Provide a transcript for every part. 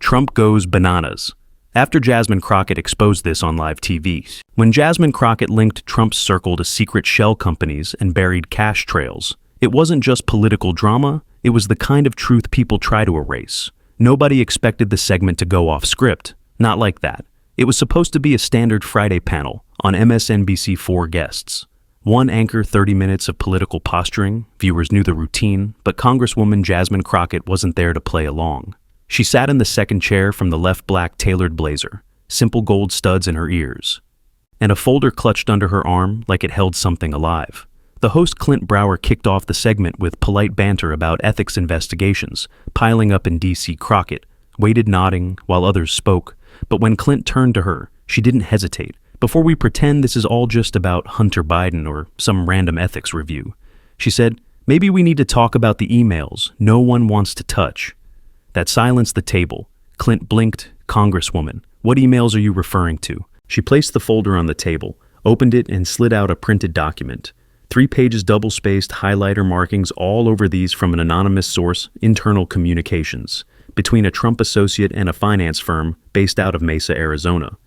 Trump goes bananas. After Jasmine Crockett exposed this on live TV. When Jasmine Crockett linked Trump's circle to secret shell companies and buried cash trails, it wasn't just political drama, it was the kind of truth people try to erase. Nobody expected the segment to go off script. Not like that. It was supposed to be a standard Friday panel on MSNBC 4 guests. One anchor, 30 minutes of political posturing. Viewers knew the routine, but Congresswoman Jasmine Crockett wasn't there to play along. She sat in the second chair from the left, black tailored blazer, simple gold studs in her ears, and a folder clutched under her arm like it held something alive. The host Clint Brower kicked off the segment with polite banter about ethics investigations, piling up in D.C. Crockett waited nodding while others spoke, but when Clint turned to her, she didn't hesitate. Before we pretend this is all just about Hunter Biden or some random ethics review, she said, maybe we need to talk about the emails no one wants to touch. That silenced the table. Clint blinked. Congresswoman, what emails are you referring to? She placed the folder on the table, opened it, and slid out a printed document. 3 pages double-spaced highlighter markings all over these from an anonymous source, internal communications, between a Trump associate and a finance firm based out of Mesa, Arizona.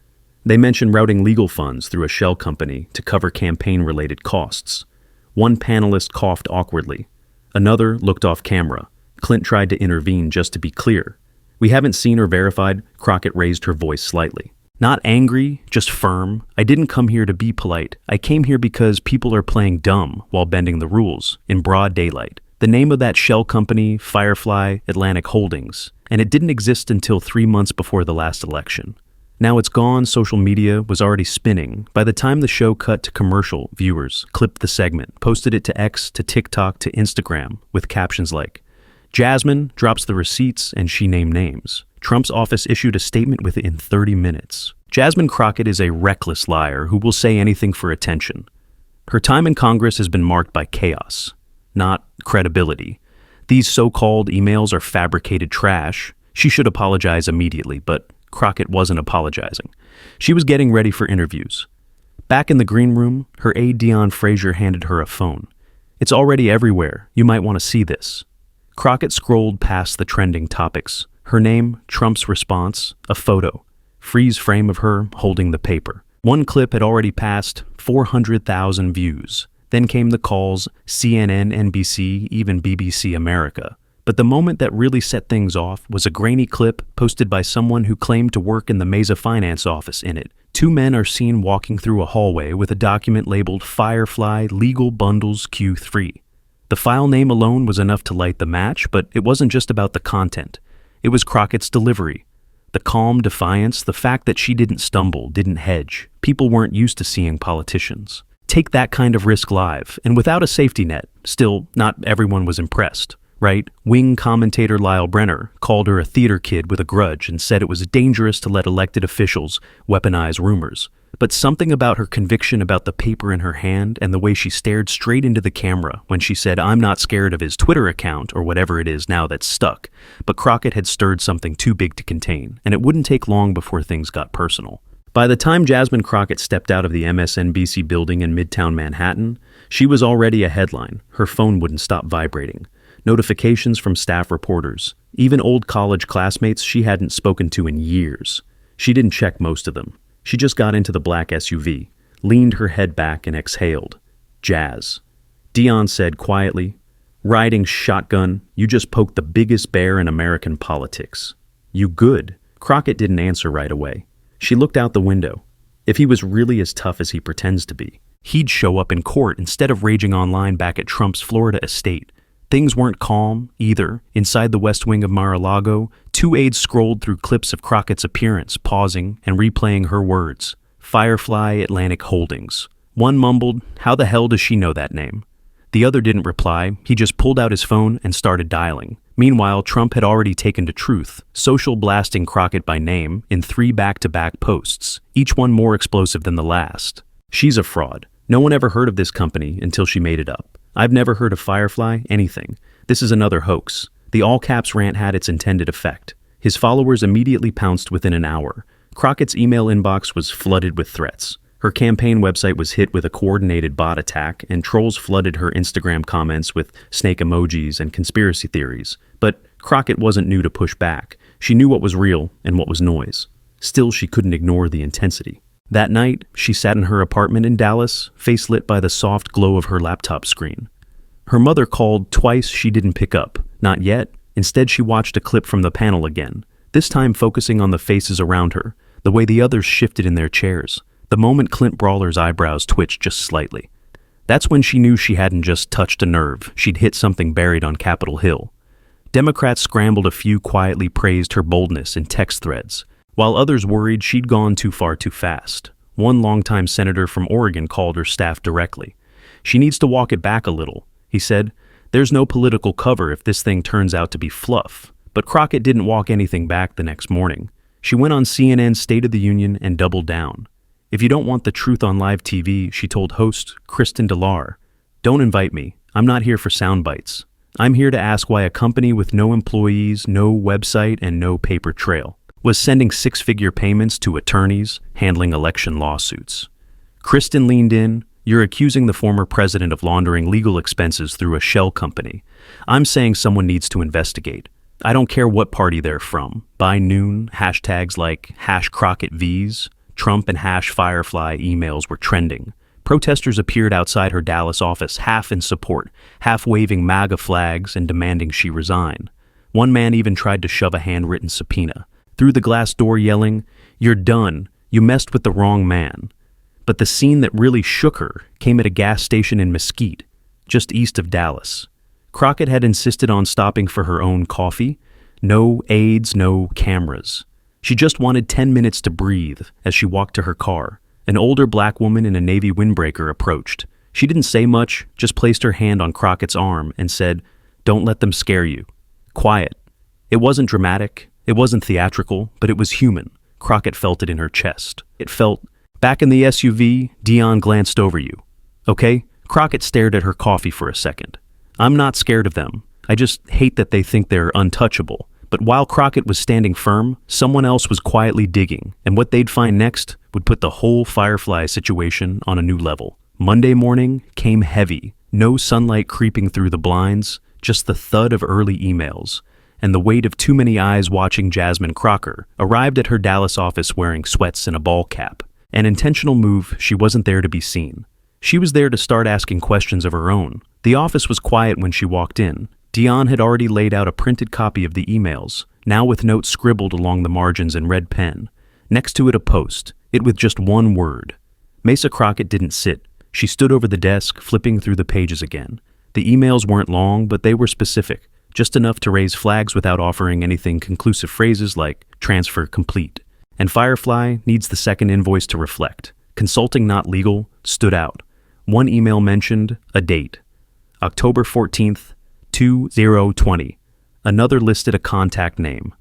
They mentioned routing legal funds through a shell company to cover campaign-related costs. One panelist coughed awkwardly. Another looked off camera. Clint tried to intervene just to be clear. We haven't seen or verified. Crockett raised her voice slightly. Not angry, just firm. I didn't come here to be polite. I came here because people are playing dumb while bending the rules in broad daylight. The name of that shell company, Firefly Atlantic Holdings, and it didn't exist until 3 months before the last election. Now it's gone. Social media was already spinning. By the time the show cut to commercial, viewers clipped the segment, posted it to X, to TikTok, to Instagram, with captions like, Jasmine drops the receipts and she named names. Trump's office issued a statement within 30 minutes. Jasmine Crockett is a reckless liar who will say anything for attention. Her time in Congress has been marked by chaos, not credibility. These so-called emails are fabricated trash. She should apologize immediately, but Crockett wasn't apologizing. She was getting ready for interviews. Back in the green room, her aide Dion Frazier handed her a phone. It's already everywhere. You might want to see this. Crockett scrolled past the trending topics. Her name, Trump's response, a photo, freeze frame of her holding the paper. One clip had already passed 400,000 views. Then came the calls, CNN, NBC, even BBC America. But the moment that really set things off was a grainy clip posted by someone who claimed to work in the Mesa finance office. In it, 2 men are seen walking through a hallway with a document labeled Firefly Legal Bundles Q3. The file name alone was enough to light the match, but it wasn't just about the content. It was Crockett's delivery. The calm defiance, the fact that she didn't stumble, didn't hedge. People weren't used to seeing politicians take that kind of risk live, and without a safety net. Still, not everyone was impressed, right? Wing commentator Lyle Brenner called her a theater kid with a grudge and said it was dangerous to let elected officials weaponize rumors. But something about her conviction about the paper in her hand and the way she stared straight into the camera when she said, I'm not scared of his Twitter account or whatever it is now that's stuck. But Crockett had stirred something too big to contain, and it wouldn't take long before things got personal. By the time Jasmine Crockett stepped out of the MSNBC building in Midtown Manhattan, she was already a headline. Her phone wouldn't stop vibrating. Notifications from staff reporters, even old college classmates she hadn't spoken to in years. She didn't check most of them. She just got into the black SUV, leaned her head back and exhaled. Jazz. Dion said quietly, riding shotgun, you just poked the biggest bear in American politics. You good? Crockett didn't answer right away. She looked out the window. If he was really as tough as he pretends to be, he'd show up in court instead of raging online back at Trump's Florida estate. Things weren't calm, either. Inside the West Wing of Mar-a-Lago, 2 aides scrolled through clips of Crockett's appearance, pausing and replaying her words. Firefly Atlantic Holdings. One mumbled, how the hell does she know that name? The other didn't reply. He just pulled out his phone and started dialing. Meanwhile, Trump had already taken to truth, social blasting Crockett by name in 3 back-to-back posts, each one more explosive than the last. She's a fraud. No one ever heard of this company until she made it up. I've never heard of Firefly, anything. This is another hoax. The all-caps rant had its intended effect. His followers immediately pounced within an hour. Crockett's email inbox was flooded with threats. Her campaign website was hit with a coordinated bot attack, and trolls flooded her Instagram comments with snake emojis and conspiracy theories. But Crockett wasn't new to push back. She knew what was real and what was noise. Still, she couldn't ignore the intensity. That night, she sat in her apartment in Dallas, face lit by the soft glow of her laptop screen. Her mother called twice. She didn't pick up. Not yet. Instead, she watched a clip from the panel again, this time focusing on the faces around her, the way the others shifted in their chairs. The moment Clint Brawler's eyebrows twitched just slightly. That's when she knew she hadn't just touched a nerve, she'd hit something buried on Capitol Hill. Democrats scrambled. A few quietly praised her boldness in text threads, while others worried she'd gone too far too fast. One longtime senator from Oregon called her staff directly. "She needs to walk it back a little," he said. "There's no political cover if this thing turns out to be fluff." But Crockett didn't walk anything back the next morning. She went on CNN's State of the Union and doubled down. "If you don't want the truth on live TV," she told host Kristen Delar, "don't invite me. I'm not here for sound bites. I'm here to ask why a company with no employees, no website, and no paper trail was sending six-figure payments to attorneys handling election lawsuits." Kristen leaned in. "You're accusing the former president of laundering legal expenses through a shell company. I'm saying someone needs to investigate. I don't care what party they're from." By noon, hashtags like #CrockettVs, Trump and #Firefly emails were trending. Protesters appeared outside her Dallas office, half in support, half waving MAGA flags and demanding she resign. One man even tried to shove a handwritten subpoena through the glass door, yelling, "You're done. You messed with the wrong man." But the scene that really shook her came at a gas station in Mesquite, just east of Dallas. Crockett had insisted on stopping for her own coffee. No aides, no cameras. She just wanted 10 minutes to breathe as she walked to her car. An older black woman in a navy windbreaker approached. She didn't say much, just placed her hand on Crockett's arm and said, "Don't let them scare you. Quiet." It wasn't dramatic, it wasn't theatrical, but it was human. Crockett felt it in her chest. It felt, "Back in the SUV, Dion glanced over you." "Okay?" Crockett stared at her coffee for a second. "I'm not scared of them. I just hate that they think they're untouchable." But while Crockett was standing firm, someone else was quietly digging, and what they'd find next would put the whole Firefly situation on a new level. Monday morning came heavy, no sunlight creeping through the blinds, just the thud of early emails, and the weight of too many eyes watching. Jasmine Crockett arrived at her Dallas office wearing sweats and a ball cap. An intentional move. She wasn't there to be seen. She was there to start asking questions of her own. The office was quiet when she walked in. Dion had already laid out a printed copy of the emails, now with notes scribbled along the margins in red pen. Next to it a post, it with just one word. Mesa Crockett didn't sit. She stood over the desk, flipping through the pages again. The emails weren't long, but they were specific, just enough to raise flags without offering anything conclusive. Phrases like "transfer complete" and "Firefly needs the second invoice to reflect." "Consulting not legal" stood out. One email mentioned a date, October 14th, 2020. Another listed a contact name,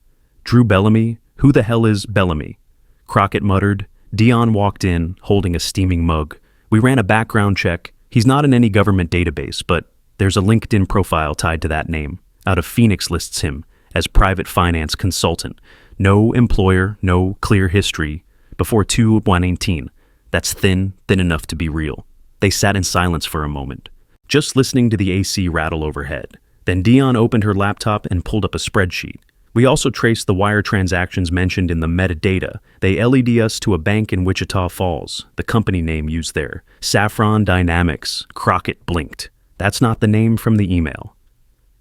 Drew Bellamy. "Who the hell is Bellamy?" Crockett muttered. Dion walked in, holding a steaming mug. "We ran a background check. He's not in any government database, but there's a LinkedIn profile tied to that name. Out of Phoenix lists him as private finance consultant. No employer, no clear history. Before 2019. That's thin enough to be real." They sat in silence for a moment, just listening to the AC rattle overhead. Then Dion opened her laptop and pulled up a spreadsheet. "We also traced the wire transactions mentioned in the metadata. They LED us to a bank in Wichita Falls. The company name used there, Saffron Dynamics." Crockett blinked. "That's not the name from the email."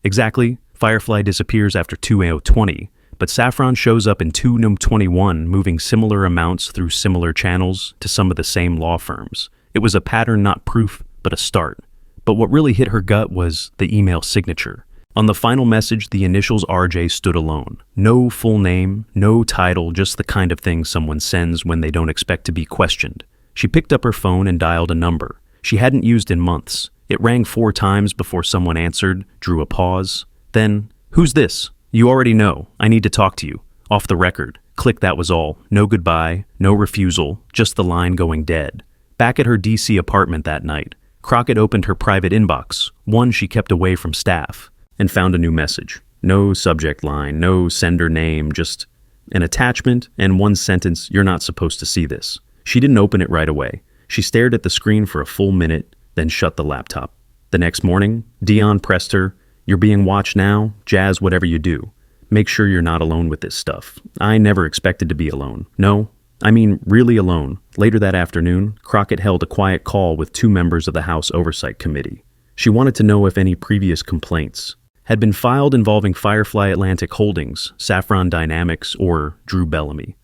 "Exactly. Firefly disappears after 2020, but Saffron shows up in 2021, moving similar amounts through similar channels to some of the same law firms. It was a pattern, not proof, but a start." But what really hit her gut was the email signature. On the final message, the initials RJ stood alone. No full name, no title, just the kind of thing someone sends when they don't expect to be questioned. She picked up her phone and dialed a number she hadn't used in months. It rang 4 times before someone answered, drew a pause. Then, "Who's this?" "You already know. I need to talk to you. Off the record." Click, that was all. No goodbye, no refusal, just the line going dead. Back at her DC apartment that night, Crockett opened her private inbox, one she kept away from staff, and found a new message. No subject line, no sender name, just an attachment and one sentence, "You're not supposed to see this." She didn't open it right away. She stared at the screen for a full minute, then shut the laptop. The next morning, Dion pressed her, "You're being watched now, Jazz, whatever you do. Make sure you're not alone with this stuff. I never expected to be alone. No, I mean really alone. Later that afternoon, Crockett held a quiet call with 2 members of the House Oversight Committee. She wanted to know if any previous complaints had been filed involving Firefly Atlantic Holdings, Saffron Dynamics, or Drew Bellamy.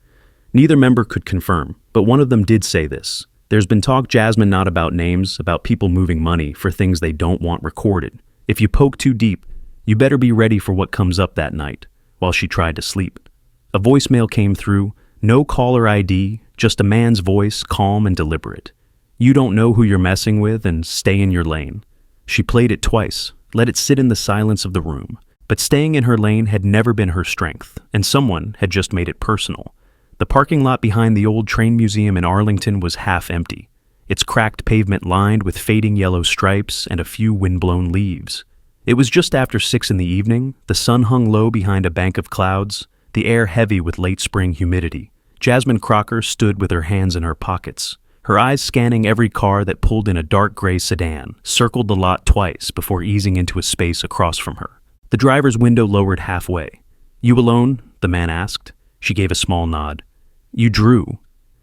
Neither member could confirm, but one of them did say this. There's been talk, Jasmine, not about names, about people moving money for things they don't want recorded. If you poke too deep, you better be ready for what comes up that night, while she tried to sleep. A voicemail came through, no caller ID, just a man's voice, calm and deliberate. You don't know who you're messing with, and stay in your lane. She played it twice, let it sit in the silence of the room. But staying in her lane had never been her strength, and someone had just made it personal. The parking lot behind the old train museum in Arlington was half empty, its cracked pavement lined with fading yellow stripes and a few windblown leaves. It was just after 6 in the evening, the sun hung low behind a bank of clouds, the air heavy with late spring humidity. Jasmine Crockett stood with her hands in her pockets, her eyes scanning every car that pulled in. A dark gray sedan circled the lot twice before easing into a space across from her. The driver's window lowered halfway. "You alone?" the man asked. She gave a small nod. "You Drew?"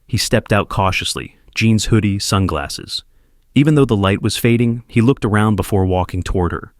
He stepped out cautiously, jeans, hoodie, sunglasses. Even though the light was fading, he looked around before walking toward her.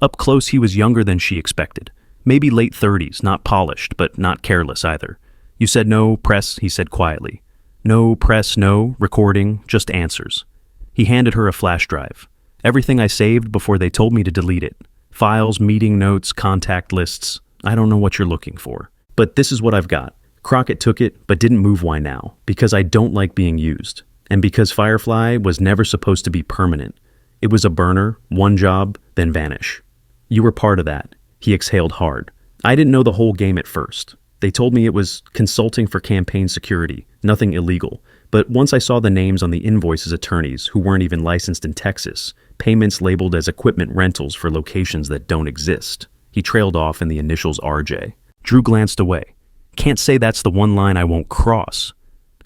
Up close, he was younger than she expected. Maybe late 30s, not polished, but not careless either. "You said no press," he said quietly. "No press, no recording, just answers." He handed her a flash drive. "Everything I saved before they told me to delete it. Files, meeting notes, contact lists. I don't know what you're looking for. But this is what I've got." Crockett took it, but didn't move. Why now? Because I don't like being used. And because Firefly was never supposed to be permanent. It was a burner, one job, then vanish. "You were part of that." He exhaled hard. "I didn't know the whole game at first. They told me it was consulting for campaign security, nothing illegal. But once I saw the names on the invoices, attorneys who weren't even licensed in Texas, payments labeled as equipment rentals for locations that don't exist." He trailed off in the initials RJ. Drew glanced away. "Can't say that's the one line I won't cross."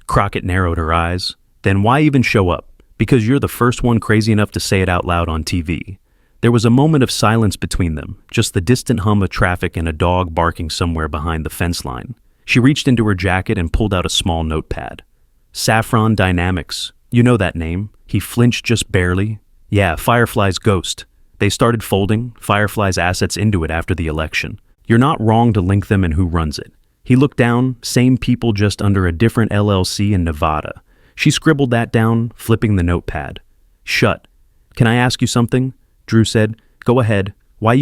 Crockett narrowed her eyes. "Then why even show up? Because you're the first one crazy enough to say it out loud on TV." There was a moment of silence between them, just the distant hum of traffic and a dog barking somewhere behind the fence line. She reached into her jacket and pulled out a small notepad. "Saffron Dynamics. You know that name." He flinched just barely. "Yeah, Firefly's ghost. They started folding Firefly's assets into it after the election. You're not wrong to link them and who runs it." He looked down, same people just under a different LLC in Nevada. She scribbled that down, flipping the notepad. "Shut. Can I ask you something?" Drew said. "Go ahead. Why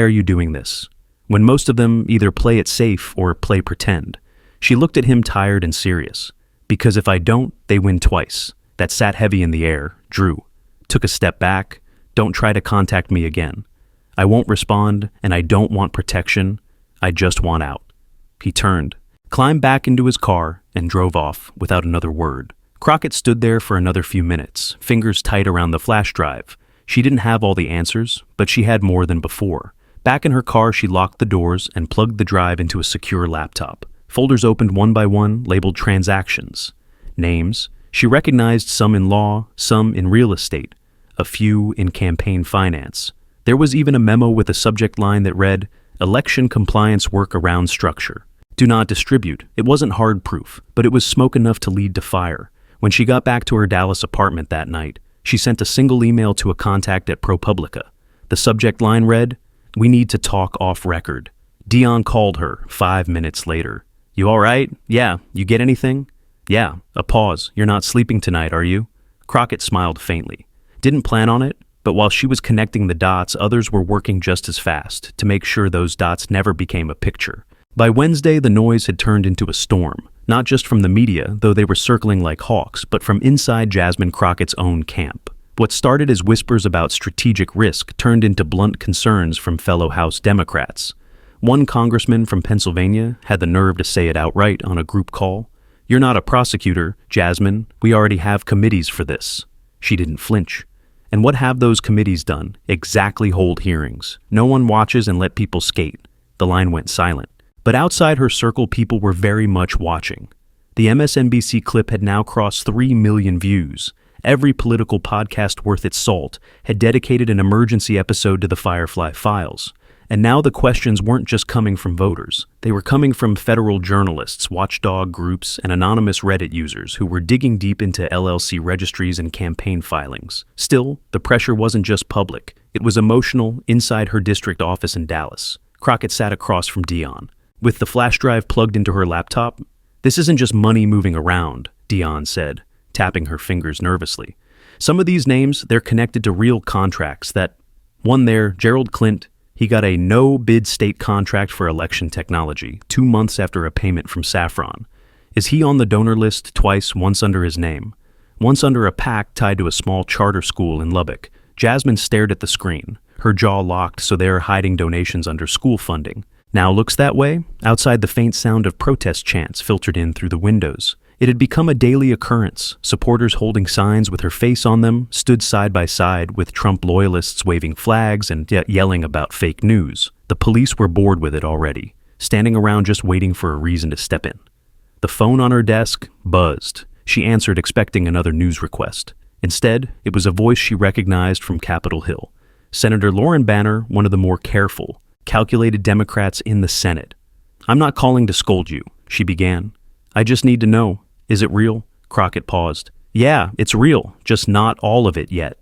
are you doing this? When most of them either play it safe or play pretend." She looked at him, tired and serious. "Because if I don't, they win twice." That sat heavy in the air. Drew took a step back. "Don't try to contact me again. I won't respond, and I don't want protection. I just want out." He turned, climbed back into his car, and drove off without another word. Crockett stood there for another few minutes, fingers tight around the flash drive. She didn't have all the answers, but she had more than before. Back in her car, she locked the doors and plugged the drive into a secure laptop. Folders opened one by one, labeled transactions. Names. She recognized some in law, some in real estate, a few in campaign finance. There was even a memo with a subject line that read, "Election compliance workaround structure. Do not distribute." It wasn't hard proof, but it was smoke enough to lead to fire. When she got back to her Dallas apartment that night, she sent a single email to a contact at ProPublica. The subject line read, "We need to talk off record." Dion called her 5 minutes later. "You all right? Yeah. You get anything?" "Yeah." A pause. "You're not sleeping tonight, are you?" Crockett smiled faintly. Didn't plan on it, but while she was connecting the dots, others were working just as fast to make sure those dots never became a picture. By Wednesday, the noise had turned into a storm, not just from the media, though they were circling like hawks, but from inside Jasmine Crockett's own camp. What started as whispers about strategic risk turned into blunt concerns from fellow House Democrats. One congressman from Pennsylvania had the nerve to say it outright on a group call. "You're not a prosecutor, Jasmine. We already have committees for this." She didn't flinch. And what have those committees done? Exactly hold hearings. No one watches and let people skate. The line went silent. But outside her circle, people were very much watching. The MSNBC clip had now crossed 3 million views. Every political podcast worth its salt had dedicated an emergency episode to the Firefly Files. And now the questions weren't just coming from voters. They were coming from federal journalists, watchdog groups, and anonymous Reddit users who were digging deep into LLC registries and campaign filings. Still, the pressure wasn't just public. It was emotional inside her district office in Dallas. Crockett sat across from Dion. With the flash drive plugged into her laptop, "This isn't just money moving around," Dion said, tapping her fingers nervously. "Some of these names, they're connected to real contracts that, one there, Gerald Clint, he got a no-bid state contract for election technology 2 months after a payment from Saffron. Is he on the donor list twice, once under his name? Once under a PAC tied to a small charter school in Lubbock." Jasmine stared at the screen, her jaw locked so they are hiding donations under school funding. Now looks that way, outside the faint sound of protest chants filtered in through the windows. It had become a daily occurrence. Supporters holding signs with her face on them stood side by side with Trump loyalists waving flags and yelling about fake news. The police were bored with it already, standing around just waiting for a reason to step in. The phone on her desk buzzed. She answered, expecting another news request. Instead, it was a voice she recognized from Capitol Hill. Senator Lauren Banner, one of the more careful, calculated Democrats in the Senate. "I'm not calling to scold you," she began. "I just need to know. Is it real?" Crockett paused. "Yeah, it's real, just not all of it yet."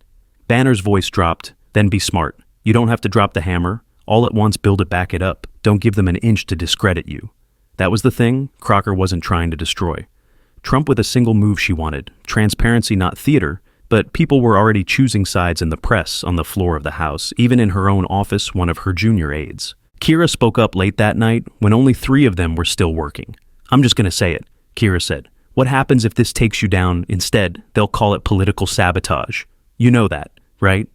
Banner's voice dropped. "Then be smart. You don't have to drop the hammer. All at once build it, back it up. Don't give them an inch to discredit you." That was the thing Crocker wasn't trying to destroy. Trump with a single move she wanted. Transparency, not theater, but people were already choosing sides in the press, on the floor of the House, even in her own office, one of her junior aides. Kira spoke up late that night when only 3 of them were still working. "I'm just going to say it," Kira said. "What happens if this takes you down? Instead, they'll call it political sabotage. You know that, right?"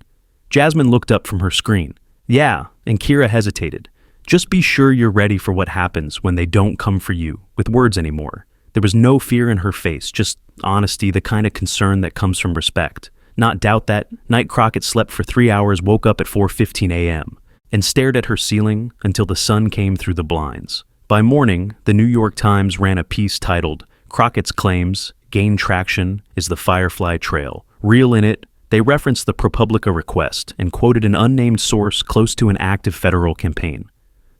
Jasmine looked up from her screen. "Yeah," and Kira hesitated. "Just be sure you're ready for what happens when they don't come for you with words anymore." There was no fear in her face, just honesty, the kind of concern that comes from respect. Not doubt that night. Crockett slept for 3 hours, woke up at 4:15 a.m., and stared at her ceiling until the sun came through the blinds. By morning, the New York Times ran a piece titled, "Crockett's Claims Gain Traction is the Firefly Trail. Real in it." They referenced the ProPublica request and quoted an unnamed source close to an active federal campaign.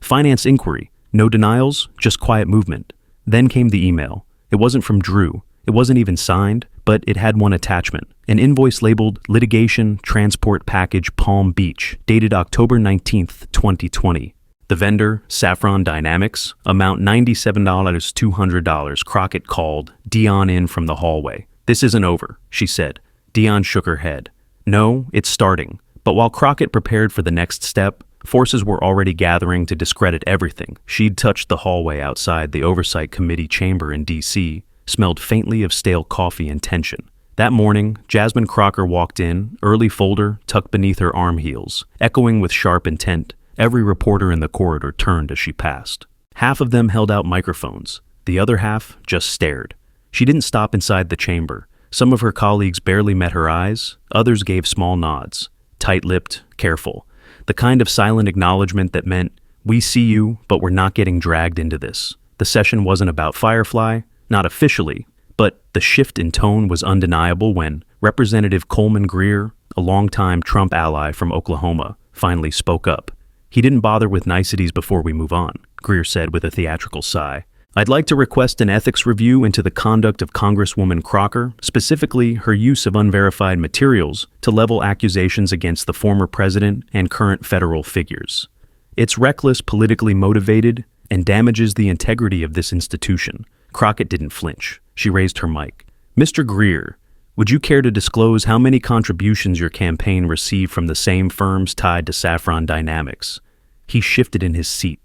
Finance inquiry. No denials, just quiet movement. Then came the email. It wasn't from Drew. It wasn't even signed, but it had one attachment. An invoice labeled Litigation Transport Package Palm Beach, dated October 19th, 2020. The vendor, Saffron Dynamics, amount $97, $200. Crockett called Dion in from the hallway. "This isn't over," she said. Dion shook her head. "No, it's starting." But while Crockett prepared for the next step, forces were already gathering to discredit everything. She'd touched the hallway outside the Oversight Committee chamber in D.C., smelled faintly of stale coffee and tension. That morning, Jasmine Crocker walked in, early folder tucked beneath her arm heels, echoing with sharp intent. Every reporter in the corridor turned as she passed. Half of them held out microphones. The other half just stared. She didn't stop inside the chamber. Some of her colleagues barely met her eyes. Others gave small nods. Tight-lipped, careful. The kind of silent acknowledgement that meant, "We see you, but we're not getting dragged into this." The session wasn't about Firefly, not officially, but the shift in tone was undeniable when Representative Coleman Greer, a longtime Trump ally from Oklahoma, finally spoke up. "He didn't bother with niceties before we move on," Greer said with a theatrical sigh. "I'd like to request an ethics review into the conduct of Congresswoman Crocker, specifically her use of unverified materials to level accusations against the former president and current federal figures. It's reckless, politically motivated, and damages the integrity of this institution." Crockett didn't flinch. She raised her mic. "Mr. Greer, would you care to disclose how many contributions your campaign received from the same firms tied to Saffron Dynamics?" He shifted in his seat.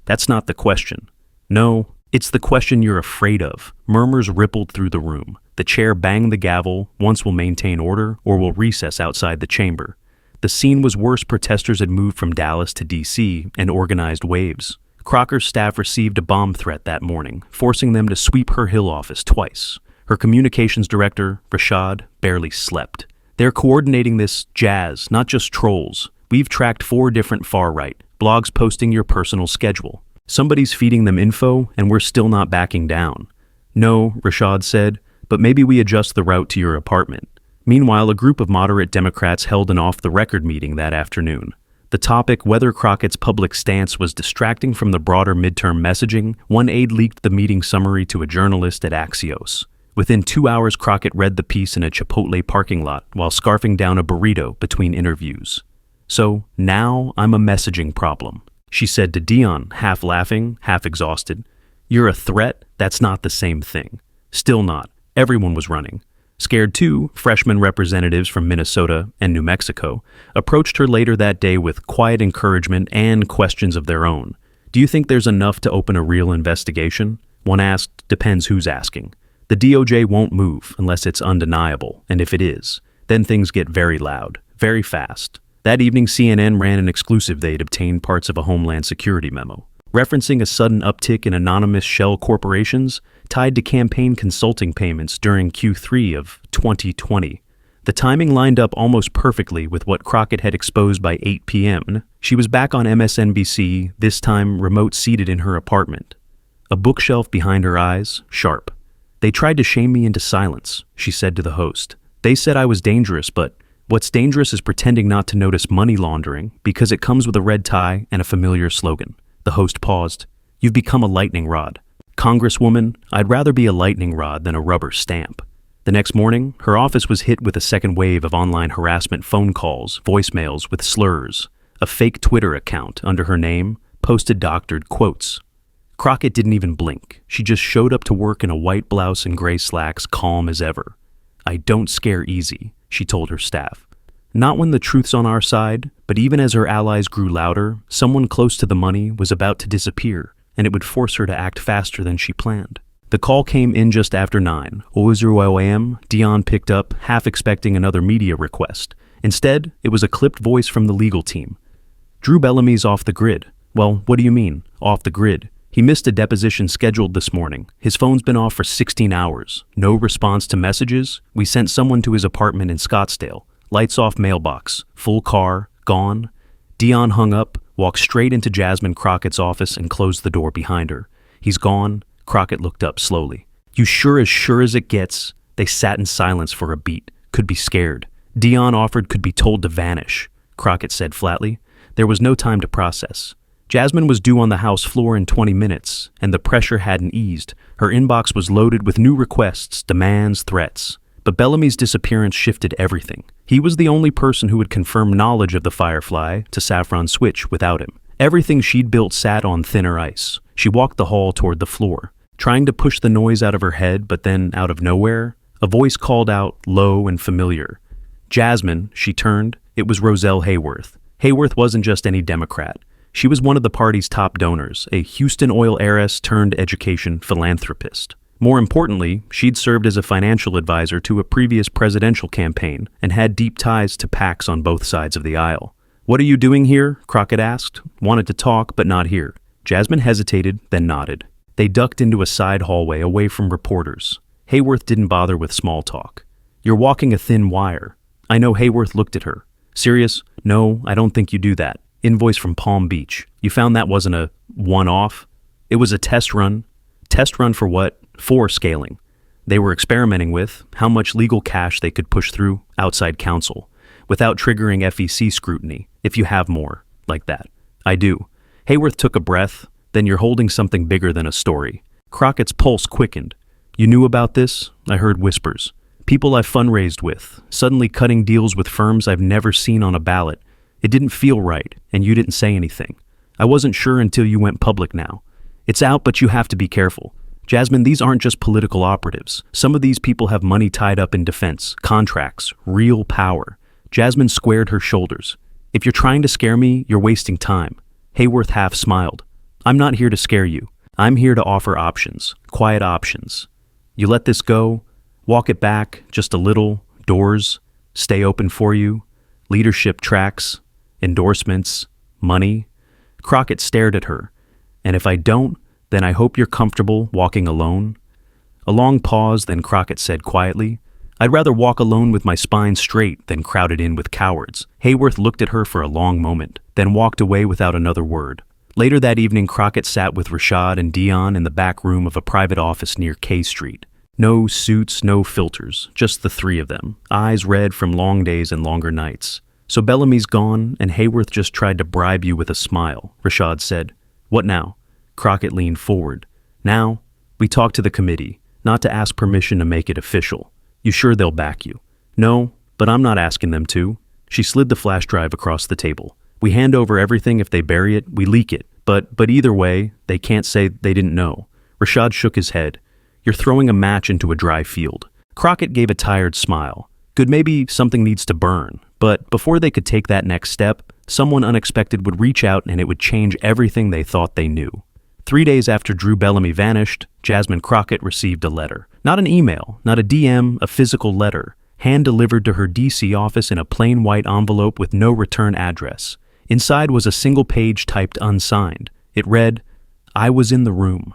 "That's not the question. No, it's the question you're afraid of." Murmurs rippled through the room. The chair banged the gavel. Once we'll maintain order, or we'll recess outside the chamber. The scene was worse. Protesters had moved from Dallas to D.C. and organized waves. Crocker's staff received a bomb threat that morning, forcing them to sweep her Hill office twice. Her communications director, Rashad, barely slept. "They're coordinating this jazz, not just trolls. We've tracked 4 different far-right blogs posting your personal schedule. Somebody's feeding them info, and we're still not backing down." "No," Rashad said, "but maybe we adjust the route to your apartment." Meanwhile, a group of moderate Democrats held an off-the-record meeting that afternoon. The topic, whether Crockett's public stance was distracting from the broader midterm messaging, one aide leaked the meeting summary to a journalist at Axios. Within 2 hours, Crockett read the piece in a Chipotle parking lot while scarfing down a burrito between interviews. "So, now I'm a messaging problem," she said to Dion, half laughing, half exhausted. "You're a threat? That's not the same thing." Still not. Everyone was running. Scared too, freshman representatives from Minnesota and New Mexico approached her later that day with quiet encouragement and questions of their own. "Do you think there's enough to open a real investigation?" One asked. "Depends who's asking. The DOJ won't move unless it's undeniable, and if it is, then things get very loud, very fast." That evening, CNN ran an exclusive they'd obtained parts of a Homeland Security memo, referencing a sudden uptick in anonymous shell corporations tied to campaign consulting payments during Q3 of 2020. The timing lined up almost perfectly with what Crockett had exposed by 8 p.m. She was back on MSNBC, this time remote seated in her apartment. A bookshelf behind her eyes, sharp. "They tried to shame me into silence," she said to the host. "They said I was dangerous, but what's dangerous is pretending not to notice money laundering because it comes with a red tie and a familiar slogan." The host paused. "You've become a lightning rod. Congresswoman, I'd rather be a lightning rod than a rubber stamp." The next morning, her office was hit with a second wave of online harassment phone calls, voicemails with slurs. A fake Twitter account under her name posted doctored quotes. Crockett didn't even blink. She just showed up to work in a white blouse and gray slacks, calm as ever. "I don't scare easy," she told her staff. Not when the truth's on our side, but even as her allies grew louder, someone close to the money was about to disappear, and it would force her to act faster than she planned. The call came in just after 9. OAM, Dion picked up, half expecting another media request. Instead, it was a clipped voice from the legal team. "Drew Bellamy's off the grid." "Well, what do you mean, off the grid?" "He missed a deposition scheduled this morning. His phone's been off for 16 hours. No response to messages. We sent someone to his apartment in Scottsdale. Lights off mailbox. Full car. Gone." Dion hung up, walked straight into Jasmine Crockett's office and closed the door behind her. "He's gone." Crockett looked up slowly. "You sure as it gets?" They sat in silence for a beat. "Could be scared." Dion offered could be told to vanish. Crockett said flatly. There was no time to process. Jasmine was due on the House floor in 20 minutes, and the pressure hadn't eased. Her inbox was loaded with new requests, demands, threats. But Bellamy's disappearance shifted everything. He was the only person who would confirm knowledge of the Firefly to Saffron Switch without him. Everything she'd built sat on thinner ice. She walked the hall toward the floor, trying to push the noise out of her head, but then, out of nowhere, a voice called out, low and familiar. "Jasmine," she turned. It was Roselle Hayworth. Hayworth wasn't just any Democrat. She was one of the party's top donors, a Houston oil heiress turned education philanthropist. More importantly, she'd served as a financial advisor to a previous presidential campaign and had deep ties to PACs on both sides of the aisle. "What are you doing here?" Crockett asked. Wanted to talk, but not here. Jasmine hesitated, then nodded. They ducked into a side hallway away from reporters. Hayworth didn't bother with small talk. "You're walking a thin wire." I know. Hayworth looked at her. "Serious? No, I don't think you do that. Invoice from Palm Beach. You found that wasn't a one-off? It was a test run." Test run for what? For scaling. They were experimenting with how much legal cash they could push through outside counsel without triggering FEC scrutiny, if you have more, like that. "I do." Hayworth took a breath. "Then you're holding something bigger than a story." Crockett's pulse quickened. "You knew about this?" I heard whispers. "People I've fundraised with, suddenly cutting deals with firms I've never seen on a ballot. It didn't feel right, and you didn't say anything. I wasn't sure until you went public now. It's out, but you have to be careful. Jasmine, these aren't just political operatives. Some of these people have money tied up in defense, contracts, real power." Jasmine squared her shoulders. "If you're trying to scare me, you're wasting time." Hayworth half smiled. "I'm not here to scare you. I'm here to offer options, quiet options. You let this go, walk it back just a little, doors, stay open for you, leadership tracks, endorsements, money." Crockett stared at her. "And if I don't, then I hope you're comfortable walking alone." A long pause, then Crockett said quietly, "I'd rather walk alone with my spine straight than crowded in with cowards." Hayworth looked at her for a long moment, then walked away without another word. Later that evening, Crockett sat with Rashad and Dion in the back room of a private office near K Street. No suits, no filters, just the three of them, eyes red from long days and longer nights. So Bellamy's gone, and Hayworth just tried to bribe you with a smile, Rashad said. What now? Crockett leaned forward. Now, we talked to the committee, not to ask permission to make it official. You sure they'll back you? No, but I'm not asking them to. She slid the flash drive across the table. We hand over everything. If they bury it, we leak it. But either way, they can't say they didn't know. Rashad shook his head. You're throwing a match into a dry field. Crockett gave a tired smile. Good, maybe something needs to burn. But before they could take that next step, someone unexpected would reach out and it would change everything they thought they knew. 3 days after Drew Bellamy vanished, Jasmine Crockett received a letter. Not an email, not a DM, a physical letter, hand-delivered to her D.C. office in a plain white envelope with no return address. Inside was a single page typed unsigned. It read, I was in the room.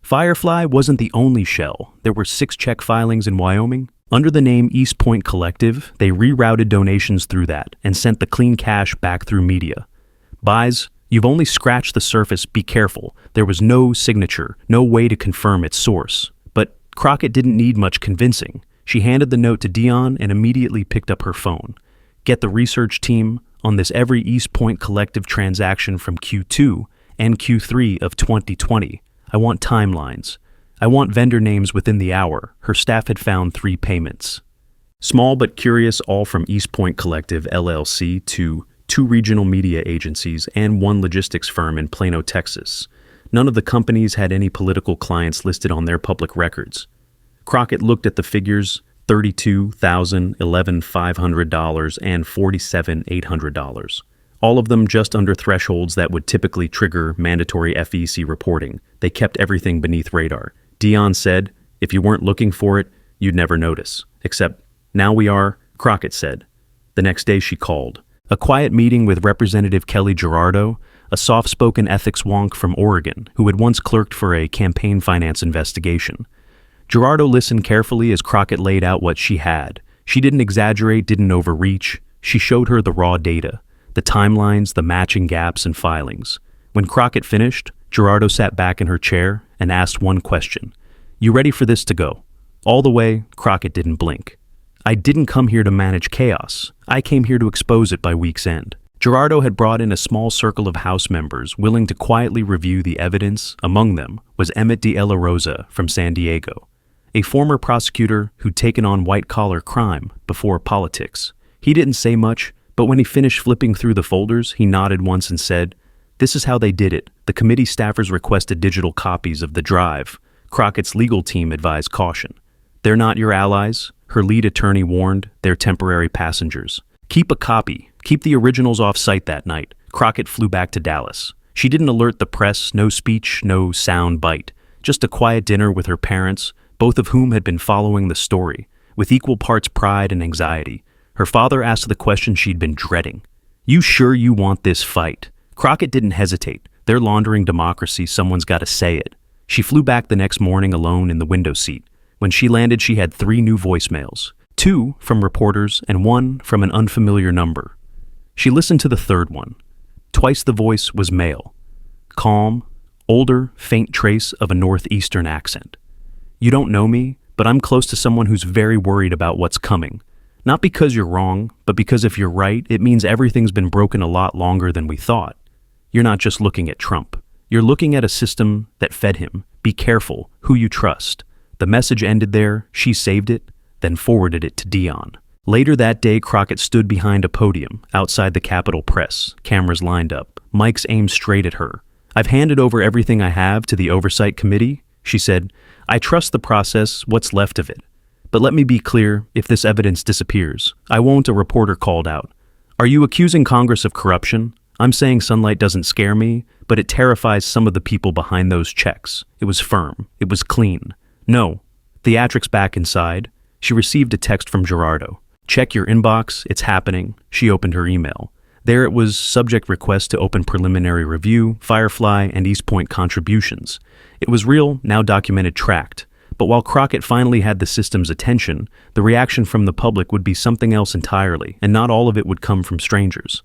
Firefly wasn't the only shell. There were 6 check filings in Wyoming. Under the name East Point Collective, they rerouted donations through that and sent the clean cash back through media. Buys, you've only scratched the surface, be careful. There was no signature, no way to confirm its source. But Crockett didn't need much convincing. She handed the note to Dion and immediately picked up her phone. Get the research team on this every East Point Collective transaction from Q2 and Q3 of 2020. I want timelines. I want vendor names within the hour. Her staff had found 3 payments. Small but curious, all from East Point Collective, LLC, to 2 regional media agencies and 1 logistics firm in Plano, Texas. None of the companies had any political clients listed on their public records. Crockett looked at the figures, $32,000, $11,500, and $47,800. All of them just under thresholds that would typically trigger mandatory FEC reporting. They kept everything beneath radar. Dion said, if you weren't looking for it, you'd never notice. Except, now we are, Crockett said. The next day she called. A quiet meeting with Representative Kelly Gerardo, a soft-spoken ethics wonk from Oregon who had once clerked for a campaign finance investigation. Gerardo listened carefully as Crockett laid out what she had. She didn't exaggerate, didn't overreach. She showed her the raw data, the timelines, the matching gaps and filings. When Crockett finished, Gerardo sat back in her chair and asked one question. You ready for this to go? All the way, Crockett didn't blink. I didn't come here to manage chaos. I came here to expose it by week's end. Gerardo had brought in a small circle of House members willing to quietly review the evidence. Among them was Emmett De La Rosa from San Diego, a former prosecutor who'd taken on white-collar crime before politics. He didn't say much, but when he finished flipping through the folders, he nodded once and said, This is how they did it. The committee staffers requested digital copies of the drive. Crockett's legal team advised caution. They're not your allies, her lead attorney warned. They're temporary passengers. Keep a copy. Keep the originals off-site that night. Crockett flew back to Dallas. She didn't alert the press, no speech, no sound bite. Just a quiet dinner with her parents, both of whom had been following the story, with equal parts pride and anxiety. Her father asked the question she'd been dreading. You sure you want this fight? Crockett didn't hesitate. They're laundering democracy, someone's got to say it. She flew back the next morning alone in the window seat. When she landed, she had 3 new voicemails, 2 from reporters and 1 from an unfamiliar number. She listened to the third one. Twice the voice was male. Calm, older, faint trace of a northeastern accent. You don't know me, but I'm close to someone who's very worried about what's coming. Not because you're wrong, but because if you're right, it means everything's been broken a lot longer than we thought. You're not just looking at Trump. You're looking at a system that fed him. Be careful who you trust. The message ended there. She saved it, then forwarded it to Dion. Later that day, Crockett stood behind a podium outside the Capitol Press, cameras lined up, mics aimed straight at her. I've handed over everything I have to the Oversight Committee, she said. I trust the process, what's left of it. But let me be clear, if this evidence disappears, I won't, a reporter called out. Are you accusing Congress of corruption? I'm saying sunlight doesn't scare me, but it terrifies some of the people behind those checks. It was firm. It was clean. No. Theatrics back inside. She received a text from Gerardo. Check your inbox. It's happening. She opened her email. There it was, subject request to open preliminary review, Firefly, and East Point contributions. It was real, now documented, tracked. But while Crockett finally had the system's attention, the reaction from the public would be something else entirely, and not all of it would come from strangers.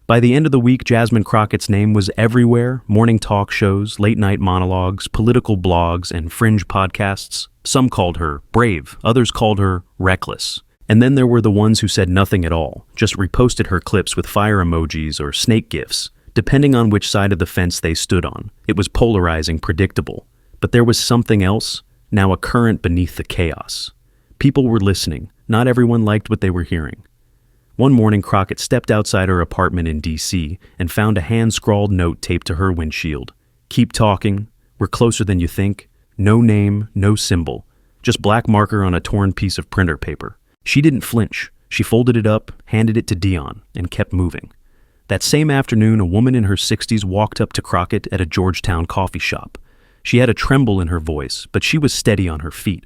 By the end of the week, Jasmine Crockett's name was everywhere: morning talk shows, late-night monologues, political blogs, and fringe podcasts. Some called her brave, others called her reckless. And then there were the ones who said nothing at all, just reposted her clips with fire emojis or snake gifs, depending on which side of the fence they stood on. It was polarizing, predictable. But there was something else, now a current beneath the chaos. People were listening. Not everyone liked what they were hearing. One morning, Crockett stepped outside her apartment in D.C. and found a hand-scrawled note taped to her windshield. "Keep talking. We're closer than you think. No name, no symbol. Just black marker on a torn piece of printer paper." She didn't flinch. She folded it up, handed it to Dion, and kept moving. That same afternoon, a woman in her 60s walked up to Crockett at a Georgetown coffee shop. She had a tremble in her voice, but she was steady on her feet.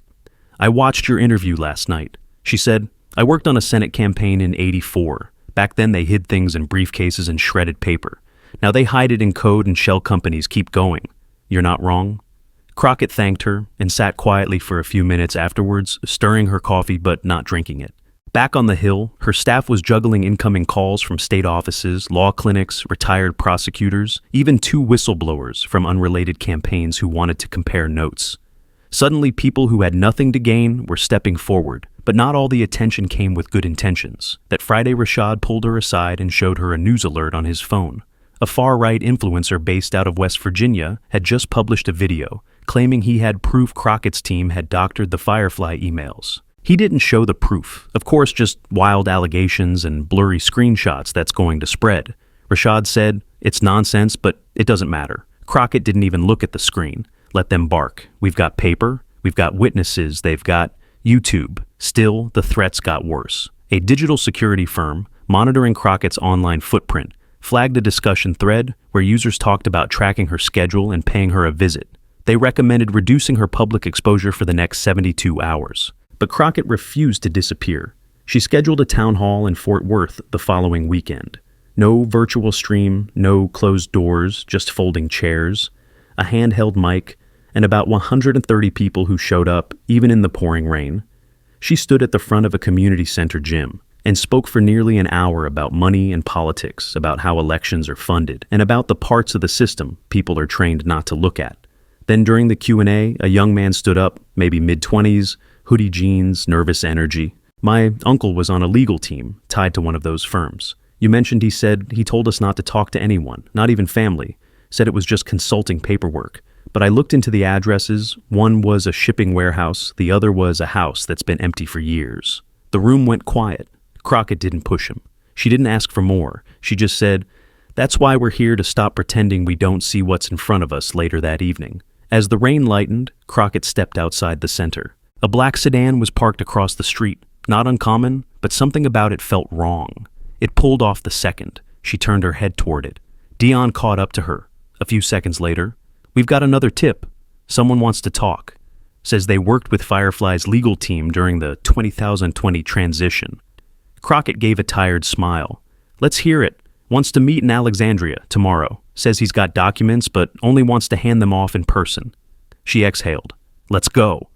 "I watched your interview last night," she said. "I worked on a Senate campaign in '84. Back then they hid things in briefcases and shredded paper. Now they hide it in code and shell companies keep going. You're not wrong." Crockett thanked her and sat quietly for a few minutes afterwards, stirring her coffee but not drinking it. Back on the Hill, her staff was juggling incoming calls from state offices, law clinics, retired prosecutors, even 2 whistleblowers from unrelated campaigns who wanted to compare notes. Suddenly, people who had nothing to gain were stepping forward, but not all the attention came with good intentions. That Friday, Rashad pulled her aside and showed her a news alert on his phone. A far-right influencer based out of West Virginia had just published a video claiming he had proof Crockett's team had doctored the Firefly emails. He didn't show the proof, of course, just wild allegations and blurry screenshots that's going to spread. Rashad said, "It's nonsense, but it doesn't matter." Crockett didn't even look at the screen. Let them bark. We've got paper, we've got witnesses, they've got YouTube. Still, the threats got worse. A digital security firm, monitoring Crockett's online footprint, flagged a discussion thread where users talked about tracking her schedule and paying her a visit. They recommended reducing her public exposure for the next 72 hours. But Crockett refused to disappear. She scheduled a town hall in Fort Worth the following weekend. No virtual stream, no closed doors, just folding chairs, a handheld mic, and about 130 people who showed up, even in the pouring rain. She stood at the front of a community center gym and spoke for nearly an hour about money and politics, about how elections are funded, and about the parts of the system people are trained not to look at. Then during the Q&A, a young man stood up, maybe mid-20s, hoodie jeans, nervous energy. "My uncle was on a legal team, tied to one of those firms. You mentioned he said he told us not to talk to anyone, not even family. Said it was just consulting paperwork. But I looked into the addresses. One was a shipping warehouse, the other was a house that's been empty for years." The room went quiet. Crockett didn't push him. She didn't ask for more. She just said, "That's why we're here, to stop pretending we don't see what's in front of us," later that evening. As the rain lightened, Crockett stepped outside the center. A black sedan was parked across the street. Not uncommon, but something about it felt wrong. It pulled off the second. She turned her head toward it. Dion caught up to her. A few seconds later, "We've got another tip. Someone wants to talk. Says they worked with Firefly's legal team during the 2020 transition." Crockett gave a tired smile. "Let's hear it. Wants to meet in Alexandria tomorrow. Says he's got documents, but only wants to hand them off in person." She exhaled. "Let's go."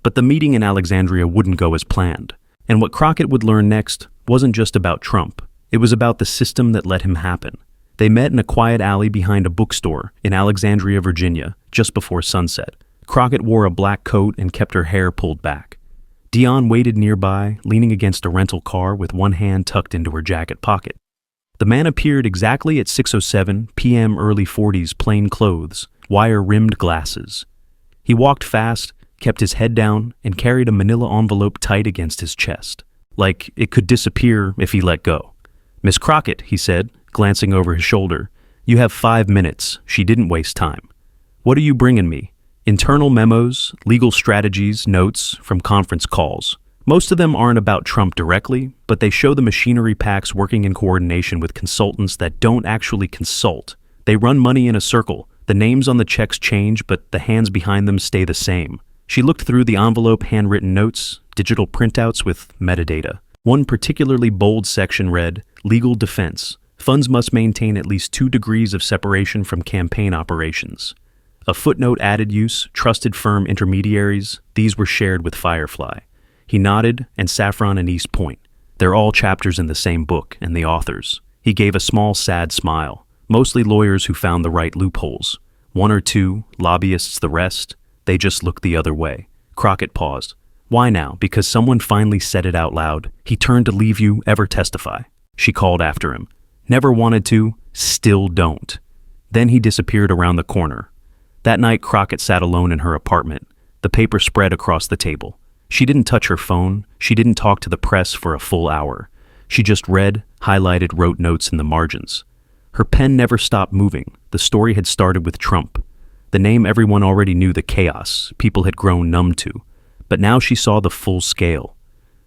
But the meeting in Alexandria wouldn't go as planned. And what Crockett would learn next wasn't just about Trump. It was about the system that let him happen. They met in a quiet alley behind a bookstore in Alexandria, Virginia, just before sunset. Crockett wore a black coat and kept her hair pulled back. Dion waited nearby, leaning against a rental car with one hand tucked into her jacket pocket. The man appeared exactly at 6:07 p.m. early 40s, plain clothes, wire-rimmed glasses. He walked fast, kept his head down, and carried a manila envelope tight against his chest, like it could disappear if he let go. "Miss Crockett," he said, glancing over his shoulder, "you have 5 minutes." She didn't waste time. "What are you bringing me?" "Internal memos, legal strategies, notes from conference calls. Most of them aren't about Trump directly, but they show the machinery packs working in coordination with consultants that don't actually consult. They run money in a circle. The names on the checks change, but the hands behind them stay the same." She looked through the envelope, handwritten notes, digital printouts with metadata. One particularly bold section read, "Legal defense. Funds must maintain at least 2 degrees of separation from campaign operations." A footnote added use, trusted firm intermediaries. These were shared with Firefly. He nodded, and Saffron and East Point. They're all chapters in the same book, and the authors. He gave a small, sad smile. Mostly lawyers who found the right loopholes. 1 or 2, lobbyists the rest. They just looked the other way. Crockett paused. Why now? Because someone finally said it out loud. He turned to leave you, ever testify. She called after him. Never wanted to, still don't. Then he disappeared around the corner. That night, Crockett sat alone in her apartment. The paper spread across the table. She didn't touch her phone. She didn't talk to the press for a full hour. She just read, highlighted, wrote notes in the margins. Her pen never stopped moving. The story had started with Trump. The name everyone already knew, the chaos people had grown numb to. But now she saw the full scale.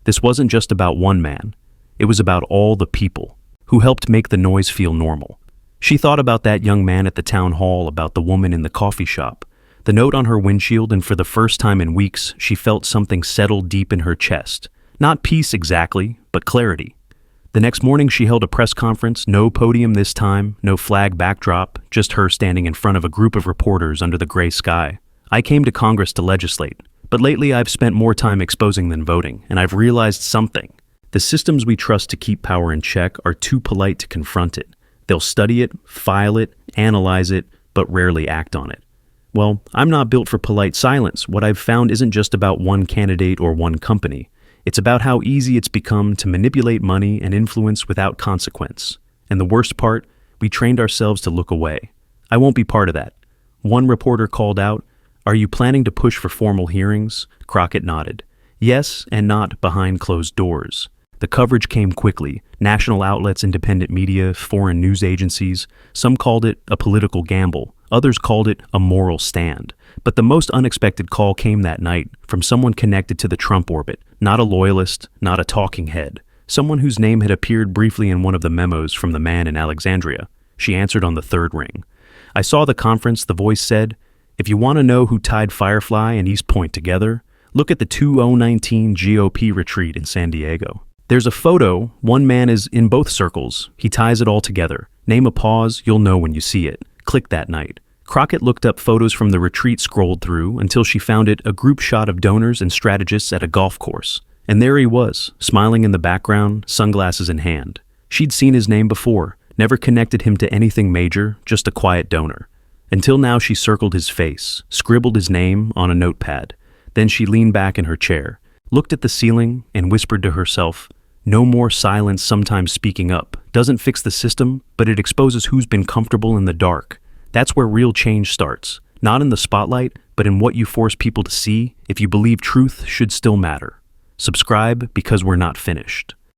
This wasn't just about one man. It was about all the people who helped make the noise feel normal. She thought about that young man at the town hall, about the woman in the coffee shop, the note on her windshield, and for the first time in weeks, she felt something settle deep in her chest. Not peace exactly, but clarity. The next morning she held a press conference, no podium this time, no flag backdrop, just her standing in front of a group of reporters under the gray sky. I came to Congress to legislate, but lately I've spent more time exposing than voting, and I've realized something. The systems we trust to keep power in check are too polite to confront it. They'll study it, file it, analyze it, but rarely act on it. Well, I'm not built for polite silence. What I've found isn't just about one candidate or one company. It's about how easy it's become to manipulate money and influence without consequence. And the worst part, we trained ourselves to look away. I won't be part of that. One reporter called out, "Are you planning to push for formal hearings?" Crockett nodded. Yes, and not behind closed doors. The coverage came quickly. National outlets, independent media, foreign news agencies. Some called it a political gamble. Others called it a moral stand. But the most unexpected call came that night from someone connected to the Trump orbit. Not a loyalist, not a talking head. Someone whose name had appeared briefly in one of the memos from the man in Alexandria. She answered on the third ring. "I saw the conference," the voice said. "If you want to know who tied Firefly and East Point together, look at the 2019 GOP retreat in San Diego. There's a photo. One man is in both circles. He ties it all together. Name a pause, you'll know when you see it. Click that night." Crockett looked up photos from the retreat, scrolled through, until she found it, a group shot of donors and strategists at a golf course. And there he was, smiling in the background, sunglasses in hand. She'd seen his name before, never connected him to anything major, just a quiet donor. Until now she circled his face, scribbled his name on a notepad. Then she leaned back in her chair, looked at the ceiling, and whispered to herself, "No more silence, sometimes speaking up. Doesn't fix the system, but it exposes who's been comfortable in the dark. That's where real change starts. Not in the spotlight, but in what you force people to see if you believe truth should still matter." Subscribe, because we're not finished.